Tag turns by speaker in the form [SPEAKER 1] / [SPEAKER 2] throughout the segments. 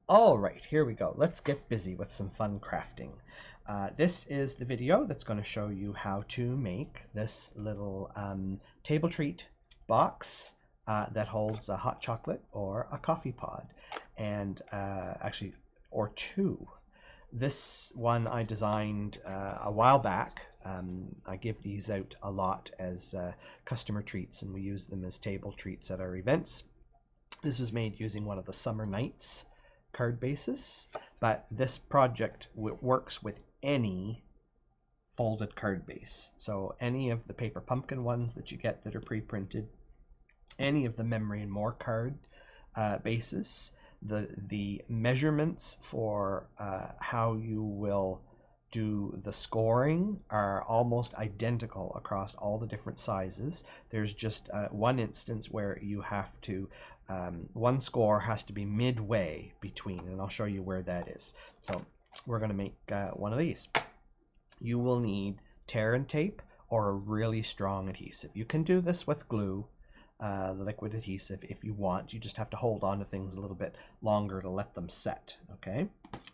[SPEAKER 1] All right, here we go. Let's get busy with some fun crafting. This is the video that's going to show you how to make this little table treat box that holds a hot chocolate or a coffee pod, and actually, or two. This one I designed a while back. I give these out a lot as customer treats, and we use them as table treats at our events. This was made using one of the Summer Nights card bases, but this project works with any folded card base. So any of the Paper Pumpkin ones that you get that are pre-printed, any of the Memory and More card bases, the measurements for how you will do the scoring are almost identical across all the different sizes. There's just one instance where you have to, one score has to be midway between, and I'll show you where that is. So we're going to make one of these. You will need tear and tape or a really strong adhesive. You can do this with glue, the liquid adhesive, if you want. You just have to hold on to things a little bit longer to let them set. Okay,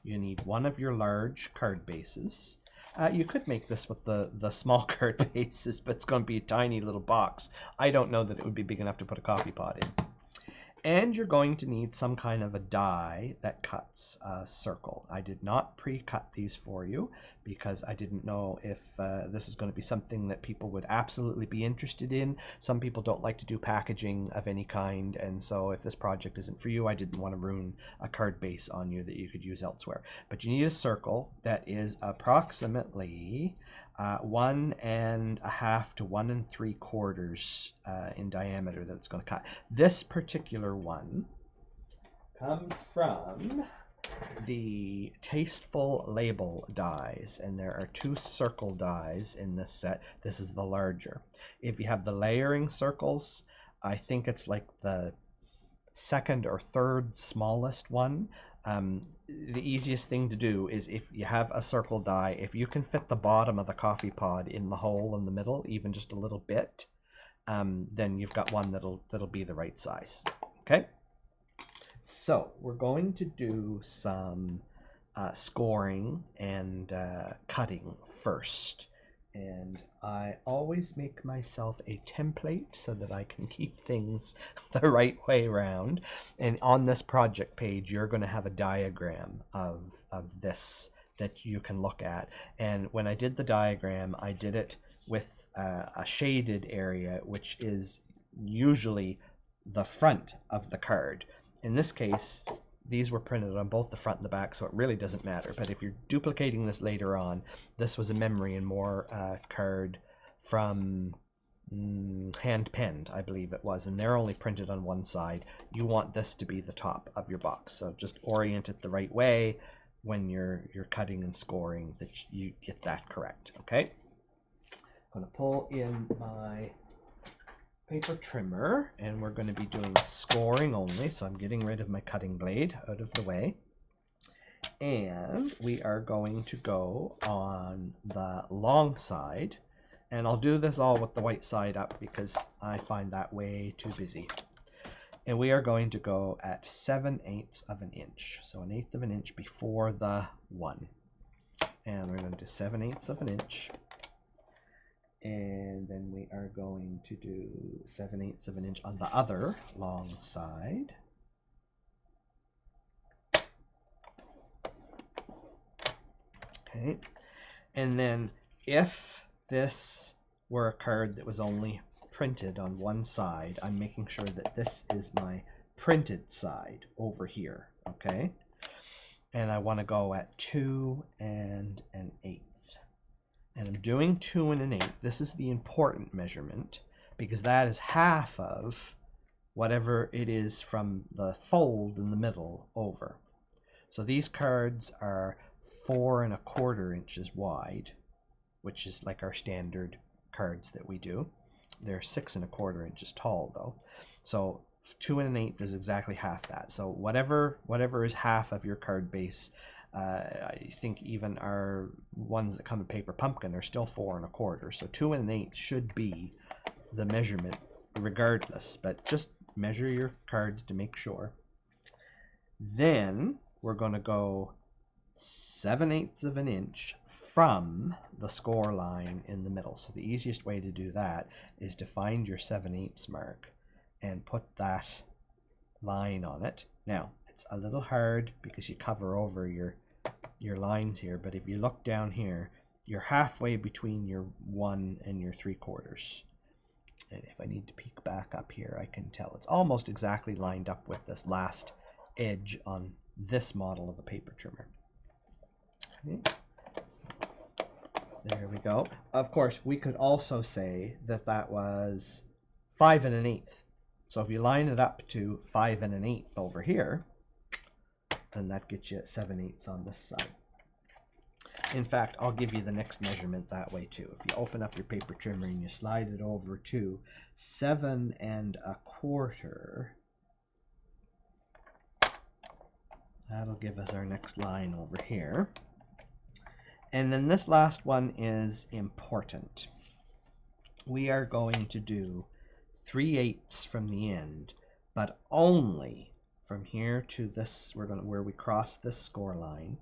[SPEAKER 1] you need one of your large card bases. You could make this with the small card bases, but it's going to be a tiny little box. I don't know that it would be big enough to put a coffee pot in. And you're going to need some kind of a die that cuts a circle. I did not pre-cut these for you because I didn't know if this is going to be something that people would absolutely be interested in. Some people don't like to do packaging of any kind, and so if this project isn't for you, I didn't want to ruin a card base on you that you could use elsewhere. But you need a circle that is approximately 1.5 to 1 3/4 in diameter that it's going to cut. This particular one comes from the Tasteful Label dies, and there are 2 circle dies in this set. This is the larger. If you have the layering circles, I think it's like the second or third smallest one. The easiest thing to do is, if you have a circle die, if you can fit the bottom of the coffee pod in the hole in the middle, even just a little bit, then you've got one that'll be the right size. Okay, so we're going to do some scoring and cutting first. And I always make myself a template so that I can keep things the right way around. And on this project page, you're going to have a diagram of this that you can look at. And when I did the diagram, I did it with a shaded area, which is usually the front of the card. In this case, these were printed on both the front and the back, so it really doesn't matter. But if you're duplicating this later on, this was a Memory and More card from Hand Penned, I believe it was, and they're only printed on one side. You want this to be the top of your box, so just orient it the right way when you're cutting and scoring, that you get that correct. Okay, I'm going to pull in my paper trimmer, and we're going to be doing scoring only, so I'm getting rid of my cutting blade out of the way, and we are going to go on the long side, and I'll do this all with the white side up because I find that way too busy. And we are going to go at 7/8 of an inch, so 1/8 of an inch before the 1, and we're going to do 7/8 of an inch. And then we are going to do 7/8 of an inch on the other long side. Okay, and then if this were a card that was only printed on one side, I'm making sure that this is my printed side over here. Okay, and I want to go at 2 1/8. And I'm doing 2 1/8. This is the important measurement because that is half of whatever it is from the fold in the middle over. So these cards are 4 1/4 inches wide, which is like our standard cards that we do. They're 6 1/4 inches tall though. So 2 1/8 is exactly half that. So whatever is half of your card base, I think even our ones that come in Paper Pumpkin are still 4 1/4. So 2 1/8 should be the measurement regardless, but just measure your cards to make sure. Then we're going to go 7/8 of an inch from the score line in the middle. So the easiest way to do that is to find your 7/8 mark and put that line on it. Now, it's a little hard because you cover over your lines here, but if you look down here, you're halfway between your 1 and your 3/4. And if I need to peek back up here, I can tell it's almost exactly lined up with this last edge on this model of a paper trimmer. Okay. There we go. Of course, we could also say that that was 5 1/8. So if you line it up to 5 1/8 over here, then that gets you 7/8 on this side. In fact, I'll give you the next measurement that way too. If you open up your paper trimmer and you slide it over to 7 1/4, that'll give us our next line over here. And then this last one is important. We are going to do 3/8 from the end, but only from here to this, where we cross this score line,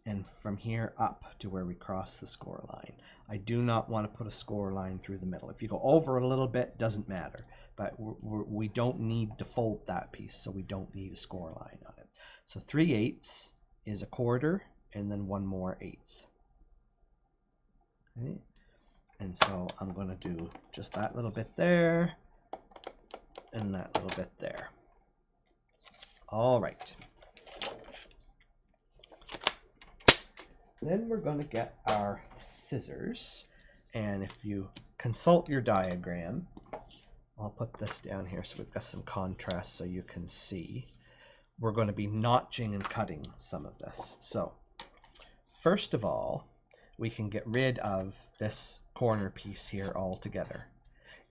[SPEAKER 1] and from here up to where we cross the score line. I do not want to put a score line through the middle. If you go over a little bit, doesn't matter, but we don't need to fold that piece, so we don't need a score line on it. So 3/8 is 1/4, and then one more 1/8. Okay. And so I'm going to do just that little bit there and that little bit there. All right. Then we're going to get our scissors, and if you consult your diagram, I'll put this down here so we've got some contrast so you can see. We're going to be notching and cutting some of this. So first of all, we can get rid of this corner piece here altogether,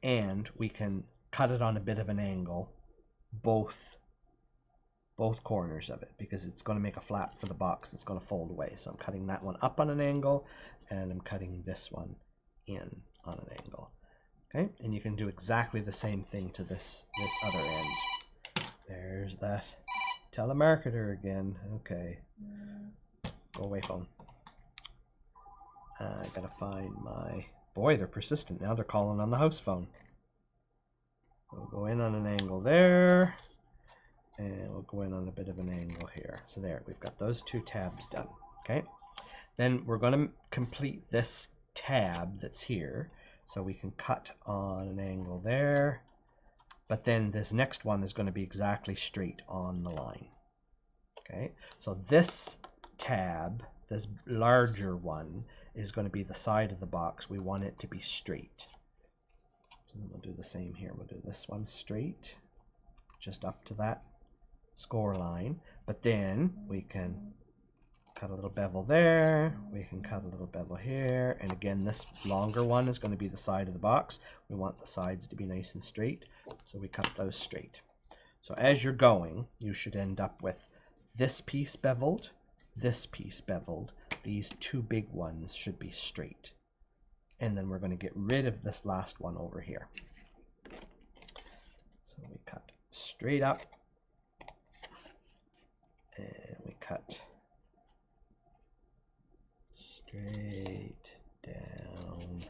[SPEAKER 1] and we can cut it on a bit of an angle, both corners of it, because it's going to make a flap for the box that's going to fold away. So I'm cutting that one up on an angle, and I'm cutting this one in on an angle. Okay, and you can do exactly the same thing to this other end. There's that telemarketer again. Okay, go away, phone. I gotta find my... Boy, they're persistent now. They're calling on the house phone. We'll go in on an angle there, and we'll go in on a bit of an angle here. So there, we've got those two tabs done. Okay, then we're going to complete this tab that's here, so we can cut on an angle there, but then this next one is going to be exactly straight on the line. Okay, so this tab, this larger one, is going to be the side of the box. We want it to be straight. So then we'll do the same here. We'll do this one straight, just up to that score line, but then we can cut a little bevel there, we can cut a little bevel here, and again this longer one is going to be the side of the box. We want the sides to be nice and straight, so we cut those straight. So as you're going, you should end up with this piece beveled, this piece beveled. These two big ones should be straight, and then we're going to get rid of this last one over here. So we cut straight up, and we cut straight down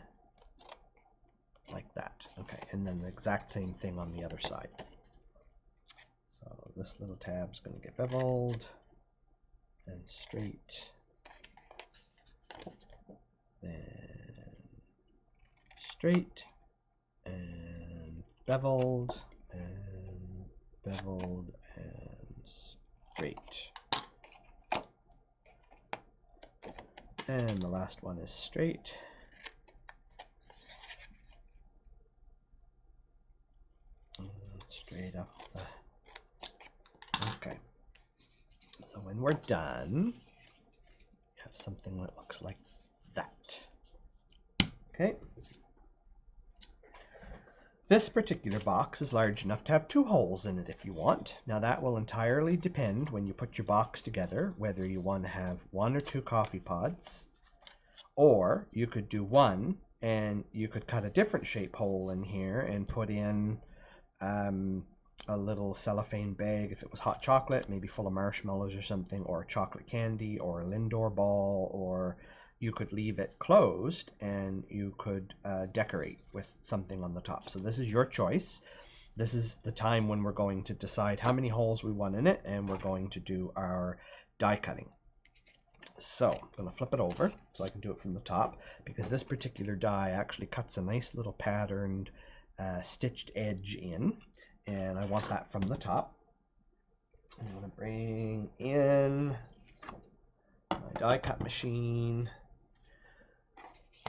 [SPEAKER 1] like that. Okay, and then the exact same thing on the other side. So this little tab's going to get beveled and straight, then straight and beveled and beveled and straight. And the last one is straight. And straight up the... Okay. So when we're done, you have something that looks like that. Okay. This particular box is large enough to have 2 holes in it if you want. Now that will entirely depend when you put your box together, whether you want to have 1 or 2 coffee pods, or you could do 1 and you could cut a different shape hole in here and put in a little cellophane bag. If it was hot chocolate, maybe full of marshmallows or something, or chocolate candy, or a Lindor ball, or you could leave it closed and you could decorate with something on the top. So this is your choice. This is the time when we're going to decide how many holes we want in it, and we're going to do our die cutting. So I'm going to flip it over so I can do it from the top, because this particular die actually cuts a nice little patterned stitched edge in, and I want that from the top. I'm going to bring in my die cut machine.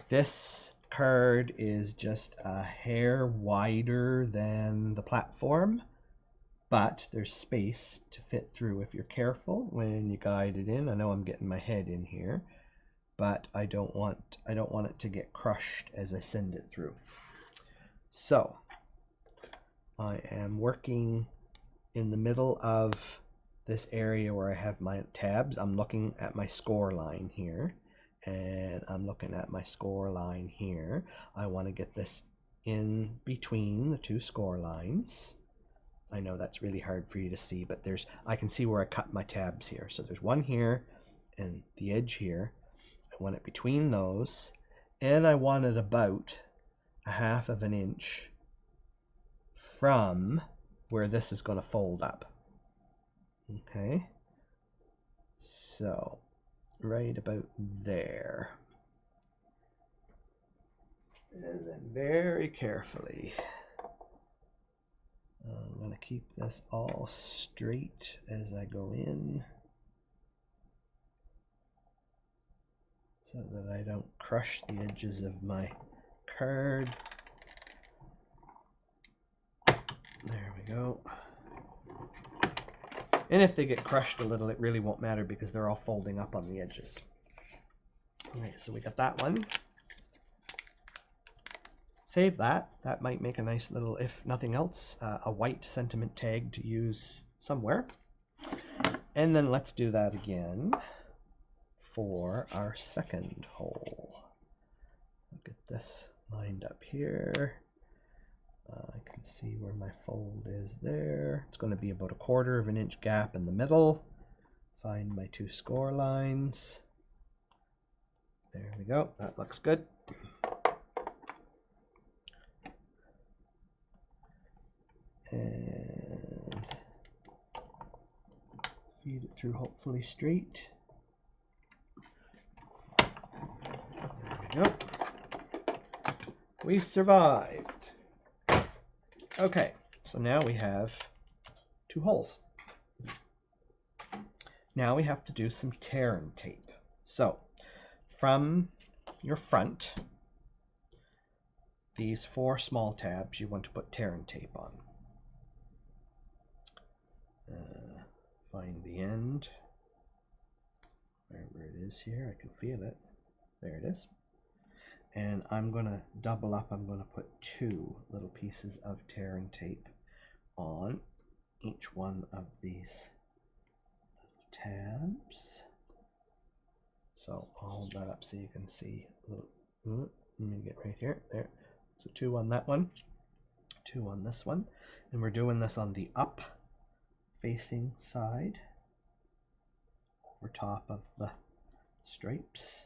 [SPEAKER 1] This card is just a hair wider than the platform, but there's space to fit through if you're careful when you guide it in. I know I'm getting my head in here, but I don't want it to get crushed as I send it through. So I am working in the middle of this area where I have my tabs. I'm looking at my score line here, and I'm looking at my score line here. I want to get this in between the two score lines. I know that's really hard for you to see, but I can see where I cut my tabs here. So there's one here and the edge here. I want it between those, and I want it about 1/2 inch from where this is going to fold up. Okay, so right about there. And then very carefully, I'm going to keep this all straight as I go in, so that I don't crush the edges of my card. There we go. And if they get crushed a little, it really won't matter because they're all folding up on the edges. Alright, so we got that one. Save that. That might make a nice little, if nothing else, a white sentiment tag to use somewhere. And then let's do that again for our second hole. I'll get this lined up here. I can see where my fold is there. It's going to be about 1/4 inch gap in the middle. Find my two score lines. There we go. That looks good. And feed it through, hopefully straight. There we go. We survived. Okay, so now we have 2 holes. Now we have to do some tear and tape. So from your front, these 4 small tabs you want to put tear and tape on. Find the end, wherever it is here. I can feel it. There it is. And I'm going to double up. I'm going to put 2 little pieces of tear and tape on each one of these tabs. So I'll hold that up so you can see. Let me get right here. There. So 2 on that one, 2 on this one. And we're doing this on the up facing side over top of the stripes.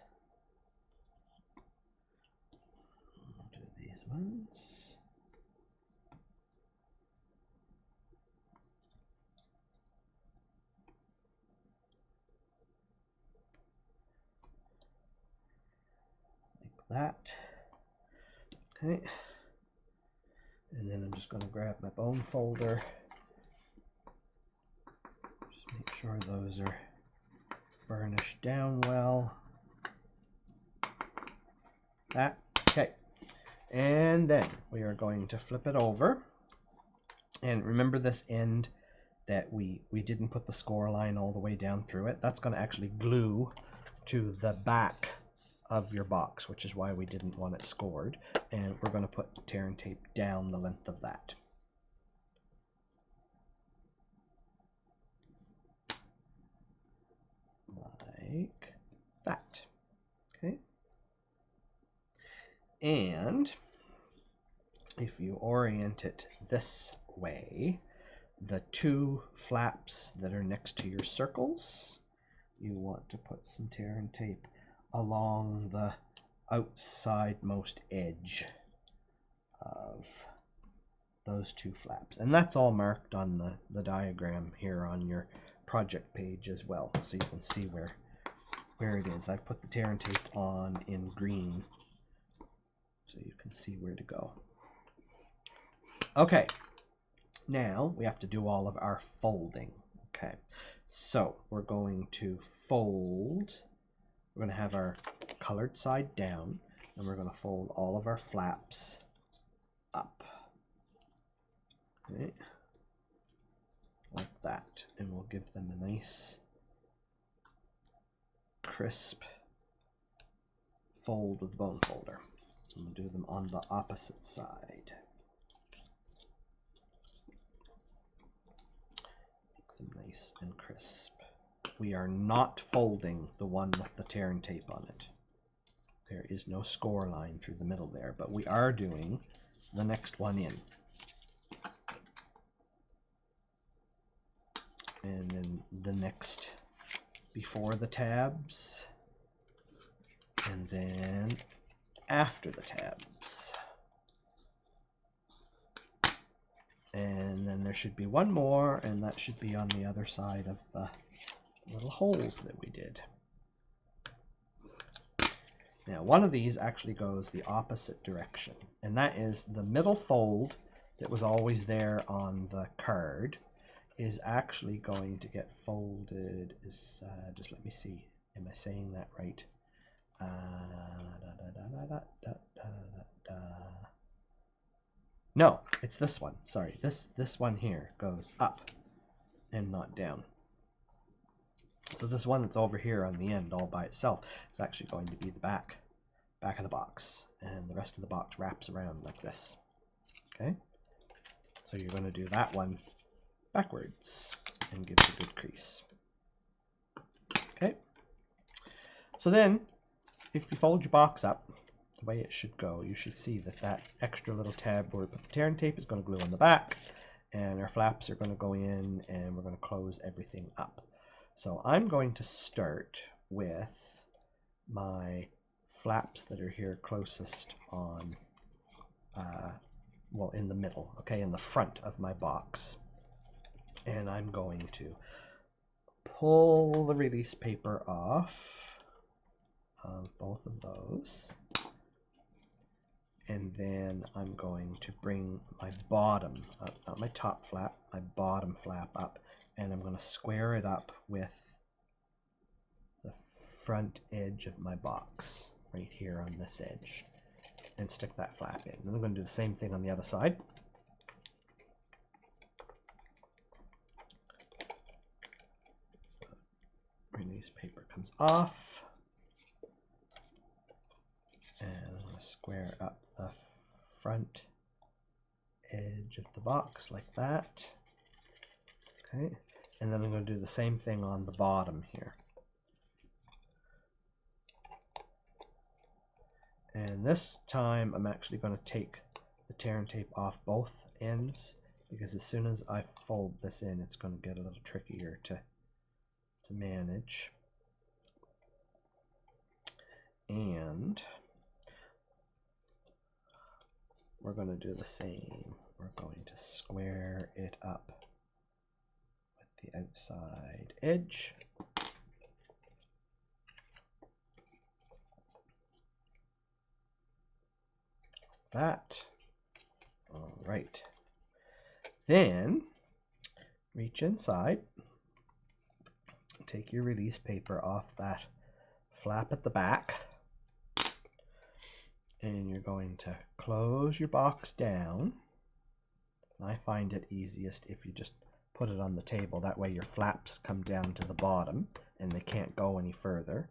[SPEAKER 1] I'll do these ones. Like that. Okay. And then I'm just going to grab my bone folder. Just make sure those are burnished down well. That. Okay. And then we are going to flip it over. And remember this end that we didn't put the score line all the way down through it. That's going to actually glue to the back of your box, which is why we didn't want it scored. And we're going to put tear and tape down the length of that. Like that. Okay. And if you orient it this way, the two flaps that are next to your circles, you want to put some tear and tape along the outside-most edge of those two flaps. And that's all marked on the diagram here on your project page as well, so you can see where it is. I put the tear and tape on in green so you can see where to go. Okay, now we have to do all of our folding. Okay, so we're going to fold. We're going to have our colored side down, and we're going to fold all of our flaps up. Okay, like that, and we'll give them a nice crisp fold with the bone folder. And we'll do them on the opposite side. Make them nice and crisp. We are not folding the one with the tear and tape on it. There is no score line through the middle there, but we are doing the next one in. And then the next before the tabs, and then after the tabs. And then there should be one more, and that should be on the other side of the little holes that we did. Now, one of these actually goes the opposite direction, and that is the middle fold that was always there on the card is actually going to get folded. Just let me see. Am I saying that right? No, it's this one. Sorry, this one here goes up and not down. So this one that's over here on the end all by itself is actually going to be the back of the box, and the rest of the box wraps around like this. Okay, so you're going to do that one backwards and give it a good crease. Okay, so then if you fold your box up the way it should go, you should see that that extra little tab where we put the tear and tape is going to glue on the back, and our flaps are going to go in, and we're going to close everything up. So I'm going to start with my flaps that are here closest on, well, in the middle, okay, in the front of my box. And I'm going to pull the release paper off of both of those. And then I'm going to bring my bottom up, not my top flap, my bottom flap up, and I'm going to square it up with the front edge of my box right here on this edge, and stick that flap in. And I'm going to do the same thing on the other side. Release paper comes off, and I'm going to square up the front edge of the box like that. Okay, and then I'm going to do the same thing on the bottom here. And this time I'm actually going to take the tear and tape off both ends, because as soon as I fold this in, it's going to get a little trickier to manage. And we're going to do the same. We're going to square it up with the outside edge. That. All right. Then reach inside. Take your release paper off that flap at the back, and you're going to close your box down. I find it easiest if you just put it on the table. That way your flaps come down to the bottom and they can't go any further.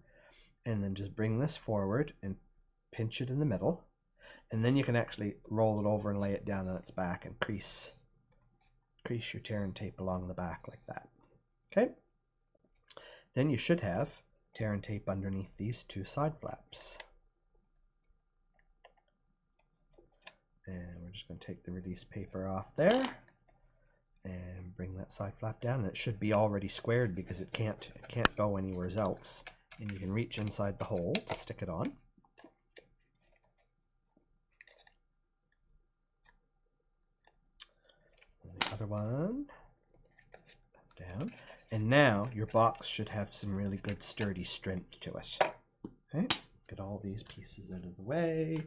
[SPEAKER 1] And then just bring this forward and pinch it in the middle, and then you can actually roll it over and lay it down on its back and crease your tear and tape along the back like that. Okay. Then you should have tear and tape underneath these two side flaps. And we're just going to take the release paper off there, and bring that side flap down. And it should be already squared because it can't go anywhere else. And you can reach inside the hole to stick it on. And the other one down. And now your box should have some really good sturdy strength to it. Okay, get all these pieces out of the way.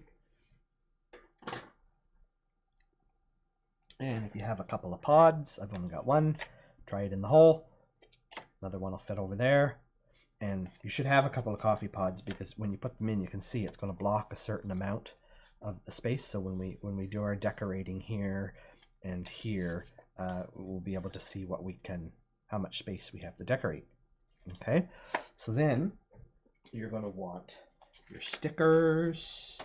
[SPEAKER 1] And if you have a couple of pods, I've only got one, try it in the hole. Another one will fit over there. And you should have a couple of coffee pods because when you put them in, you can see it's going to block a certain amount of the space. So when we do our decorating here and here, we'll be able to see how much space we have to decorate. Okay, so then you're going to want your stickers.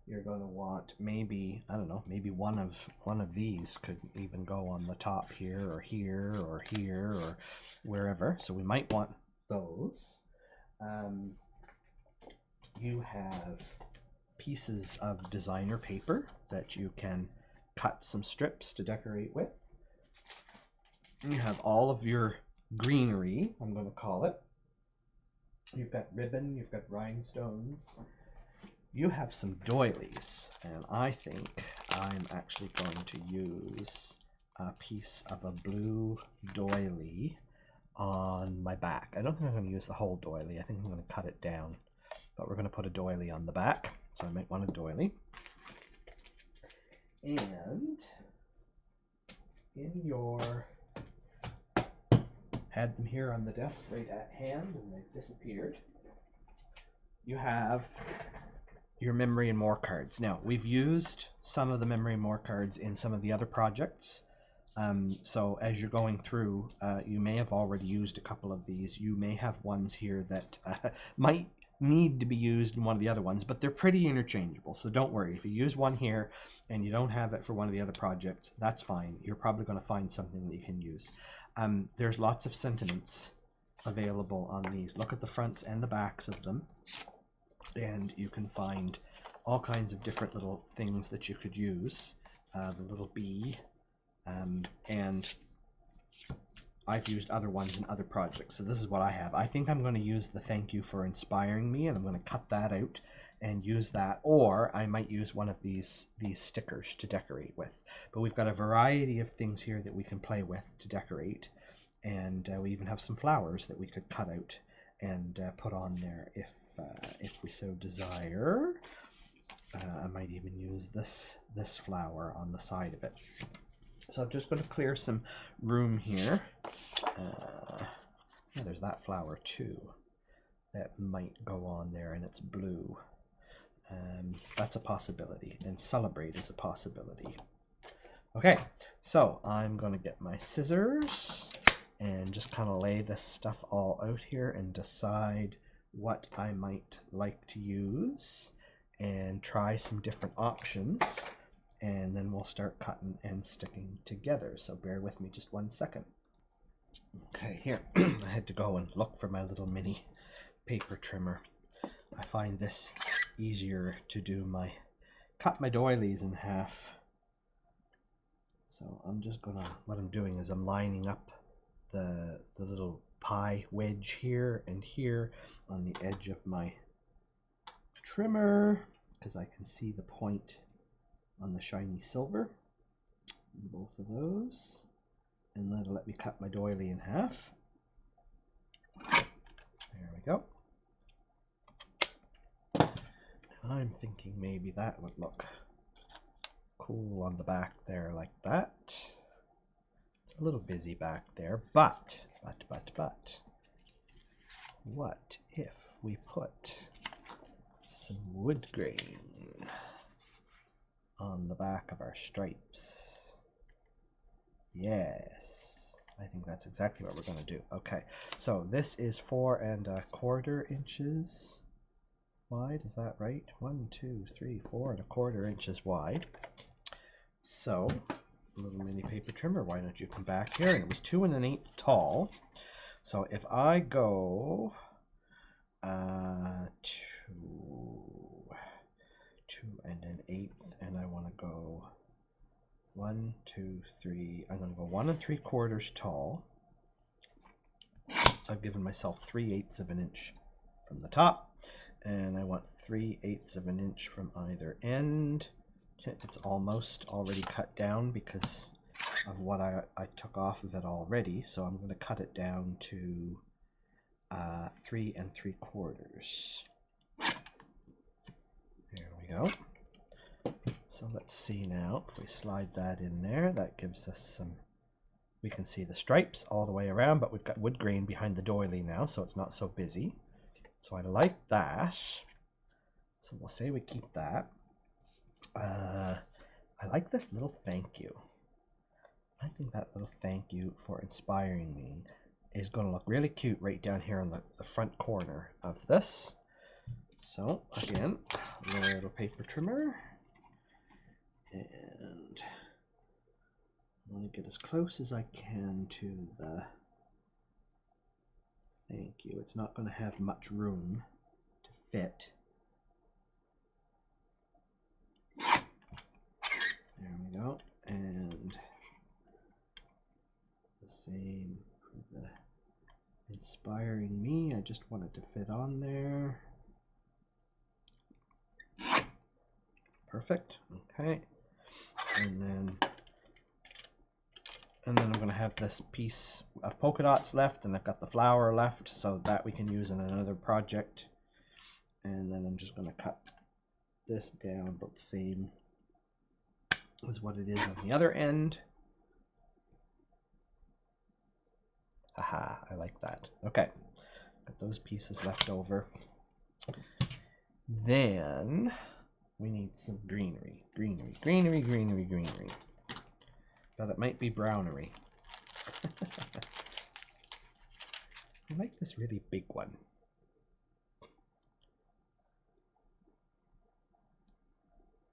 [SPEAKER 1] You're going to want maybe, I don't know, maybe one of these could even go on the top here or here or here or wherever. So we might want those. You have pieces of designer paper that you can cut some strips to decorate with. You have all of your greenery, I'm going to call it. You've got ribbon, you've got rhinestones. You have some doilies, and I think I'm actually going to use a piece of a blue doily on my back. I don't think I'm going to use the whole doily. I think I'm going to cut it down, but we're going to put a doily on the back, so I might want a doily. And in your, had them here on the desk right at hand, and they've disappeared. You have your memory and more cards. Now, we've used some of the memory and more cards in some of the other projects. So as you're going through, you may have already used a couple of these. You may have ones here that might need to be used in one of the other ones, but they're pretty interchangeable. So don't worry. If you use one here and you don't have it for one of the other projects, that's fine. You're probably going to find something that you can use. There's lots of sentiments available on these. Look at the fronts and the backs of them. And you can find all kinds of different little things that you could use. The little bee, and I've used other ones in other projects. So this is what I have. I think I'm going to use the thank you for inspiring me, and I'm going to cut that out and use that. Or I might use one of these stickers to decorate with. But we've got a variety of things here that we can play with to decorate. And we even have some flowers that we could cut out and put on there if we so desire. I might even use this flower on the side of it. So I'm just going to clear some room here. Yeah, there's that flower too. That might go on there, and it's blue. That's a possibility, and celebrate is a possibility. Okay, so I'm going to get my scissors and just kind of lay this stuff all out here and decide what I might like to use and try some different options, and then we'll start cutting and sticking together. So bear with me just 1 second. Okay, here I had to go and look for my little mini paper trimmer. I find this easier to do cut my doilies in half. So I'm just gonna, what I'm doing is I'm lining up the little pie wedge here and here on the edge of my trimmer, because I can see the point on the shiny silver. Both of those. And that'll let me cut my doily in half. There we go. I'm thinking maybe that would look cool on the back there like that. It's a little busy back there, but what if we put some wood grain on the back of our stripes? Yes, I think that's exactly what we're going to do. Okay, so this is 4 1/4 inches wide. Is that right? 1, 2, 3, 4 1/4 inches wide. So, little mini paper trimmer, why don't you come back here? And it was 2 1/8 tall. So if I go 2 1/8, and I want to go 1, 2, 3. I'm going to go 1 3/4 tall. So I've given myself 3/8 of an inch from the top, and I want 3/8 of an inch from either end. It's almost already cut down because of what I took off of it already, so I'm going to cut it down to 3 3/4. There we go. So let's see now, if we slide that in there, that gives us some, we can see the stripes all the way around, but we've got wood grain behind the doily now, so it's not so busy. So I like that. So we'll say we keep that. I like this little thank you. I think that little thank you for inspiring me is going to look really cute right down here in the front corner of this. So again, a little paper trimmer. And I want to get as close as I can to the thank you. It's not going to have much room to fit. There we go. And the same for the inspiring me. I just want it to fit on there. Perfect. Okay. And then I'm going to have this piece of polka dots left, and I've got the flower left, so that we can use in another project. And then I'm just going to cut this down about the same as what it is on the other end. Aha, I like that. Okay, got those pieces left over. Then we need some greenery. Greenery. But it might be brownery. I like this really big one.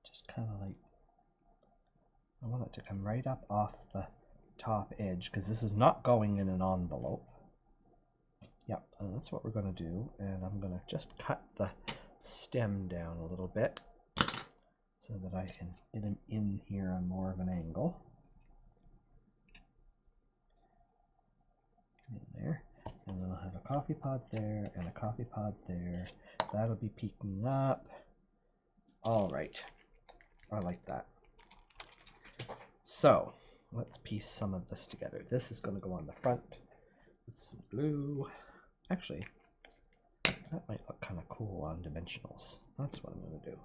[SPEAKER 1] Just kind of like, I want it to come right up off the top edge, because this is not going in an envelope. Yep, and that's what we're going to do. And I'm going to just cut the stem down a little bit so that I can get him in here on more of an angle. In there. And then I'll have a coffee pod there and a coffee pod there. That'll be peeking up. All right. I like that. So let's piece some of this together. This is going to go on the front with some glue. Actually, that might look kind of cool on dimensionals. That's what I'm going to do.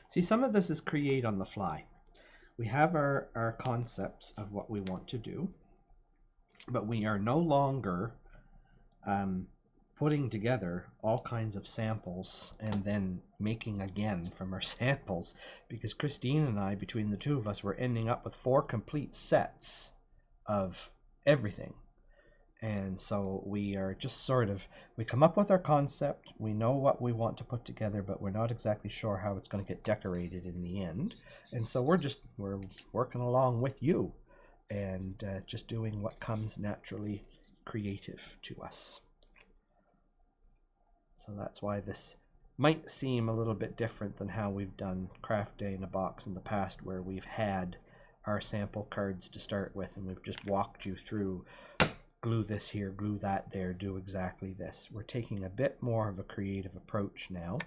[SPEAKER 1] See, some of this is create on the fly. We have our concepts of what we want to do, but we are no longer putting together all kinds of samples and then making again from our samples, because Christine and I, between the two of us, were ending up with 4 complete sets of everything. And so we are just sort of, we come up with our concept, we know what we want to put together, but we're not exactly sure how it's going to get decorated in the end. And so we're working along with you and just doing what comes naturally creative to us. So that's why this might seem a little bit different than how we've done Craft Day in a Box in the past, where we've had our sample cards to start with and we've just walked you through, glue this here, glue that there, do exactly this. We're taking a bit more of a creative approach now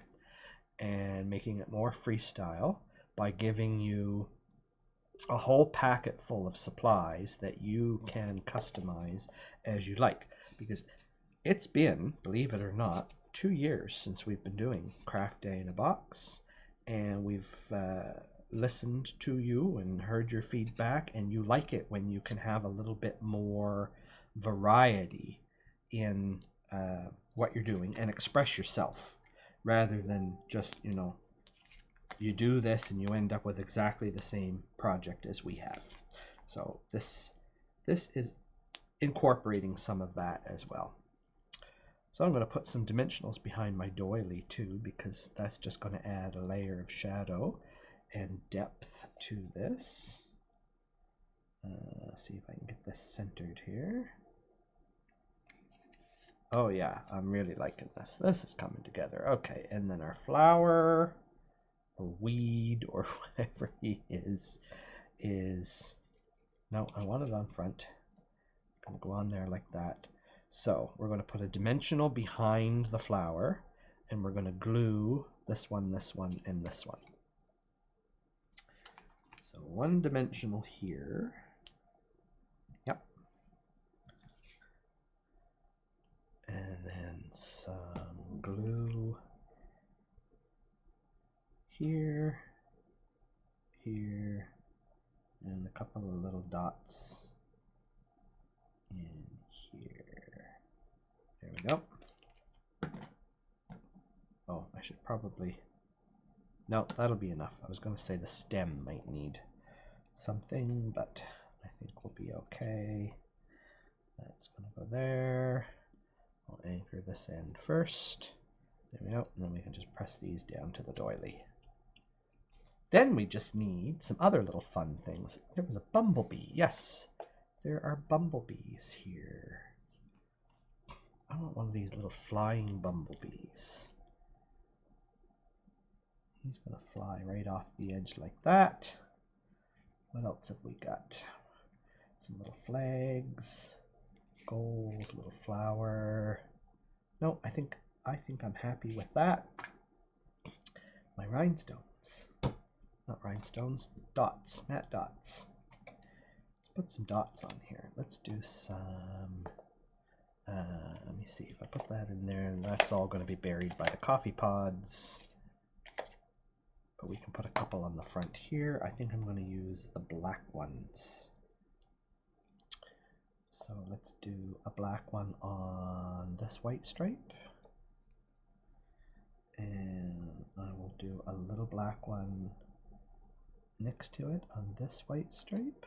[SPEAKER 1] and making it more freestyle by giving you a whole packet full of supplies that you can customize as you like. Because it's been, believe it or not, 2 years since we've been doing Craft Day in a Box, and we've listened to you and heard your feedback, and you like it when you can have a little bit more variety in what you're doing and express yourself, rather than just, you know, you do this and you end up with exactly the same project as we have. So this is incorporating some of that as well. So I'm going to put some dimensionals behind my doily too, because that's just going to add a layer of shadow and depth to this. See if I can get this centered here. Oh yeah, I'm really liking this. This is coming together. Okay, and then our flower. or weed or whatever he is no, I want it on front. I'm going to go on there like that. So we're going to put a dimensional behind the flower, and we're going to glue this one, and this one. So one dimensional here. Yep. And then some glue here, here, and a couple of little dots in here. There we go. Oh, I should probably... No, that'll be enough. I was going to say the stem might need something, but I think we'll be okay. That's going to go there. I'll anchor this end first. There we go. And then we can just press these down to the doily. Then we just need some other little fun things. There was a bumblebee. Yes, there are bumblebees here. I want one of these little flying bumblebees. He's going to fly right off the edge like that. What else have we got? Some little flags, goals, little flower. No, I think I'm happy with that. My rhinestones. Not rhinestones, dots, matte dots. Let's put some dots on here. Let's do some, let me see if I put that in there, and that's all going to be buried by the coffee pods. But we can put a couple on the front here. I think I'm going to use the black ones. So let's do a black one on this white stripe. And I will do a little black one next to it on this white stripe.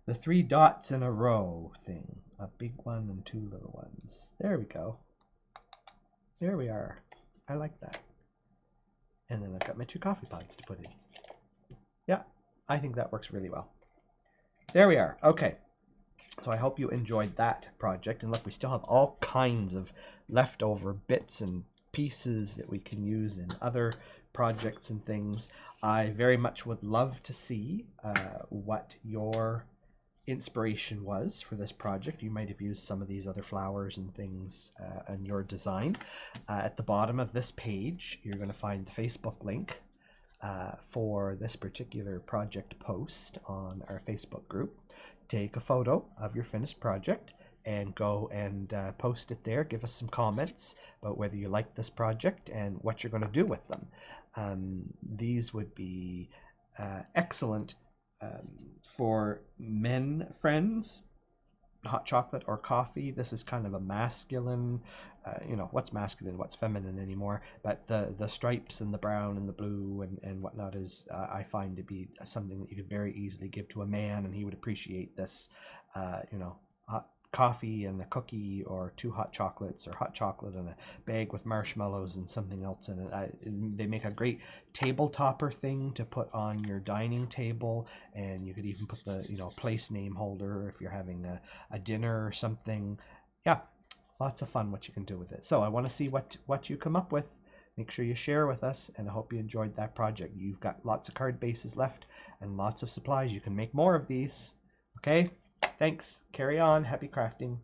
[SPEAKER 1] The 3 dots in a row thing. A big one and 2 little ones. There we go. There we are. I like that. And then I've got my 2 coffee pods to put in. Yeah, I think that works really well. There we are. Okay. So I hope you enjoyed that project. And look, we still have all kinds of leftover bits and pieces that we can use in other projects and things. I very much would love to see what your inspiration was for this project. You might have used some of these other flowers and things in your design. At the bottom of this page, you're going to find the Facebook link for this particular project post on our Facebook group. Take a photo of your finished project and go and post it there. Give us some comments about whether you like this project and what you're going to do with them. These would be excellent for men friends, hot chocolate or coffee. This is kind of a masculine, you know, what's masculine, what's feminine anymore, but the stripes and the brown and the blue and whatnot is, I find to be something that you could very easily give to a man, and he would appreciate this, you know, hot coffee and a cookie, or 2 hot chocolates, or hot chocolate and a bag with marshmallows and something else in it. They make a great table topper thing to put on your dining table, and you could even put the, you know, place name holder if you're having a dinner or something. Yeah, lots of fun what you can do with it. So I want to see what you come up with. Make sure you share with us, and I hope you enjoyed that project. You've got lots of card bases left and lots of supplies. You can make more of these. Okay? Thanks. Carry on. Happy crafting.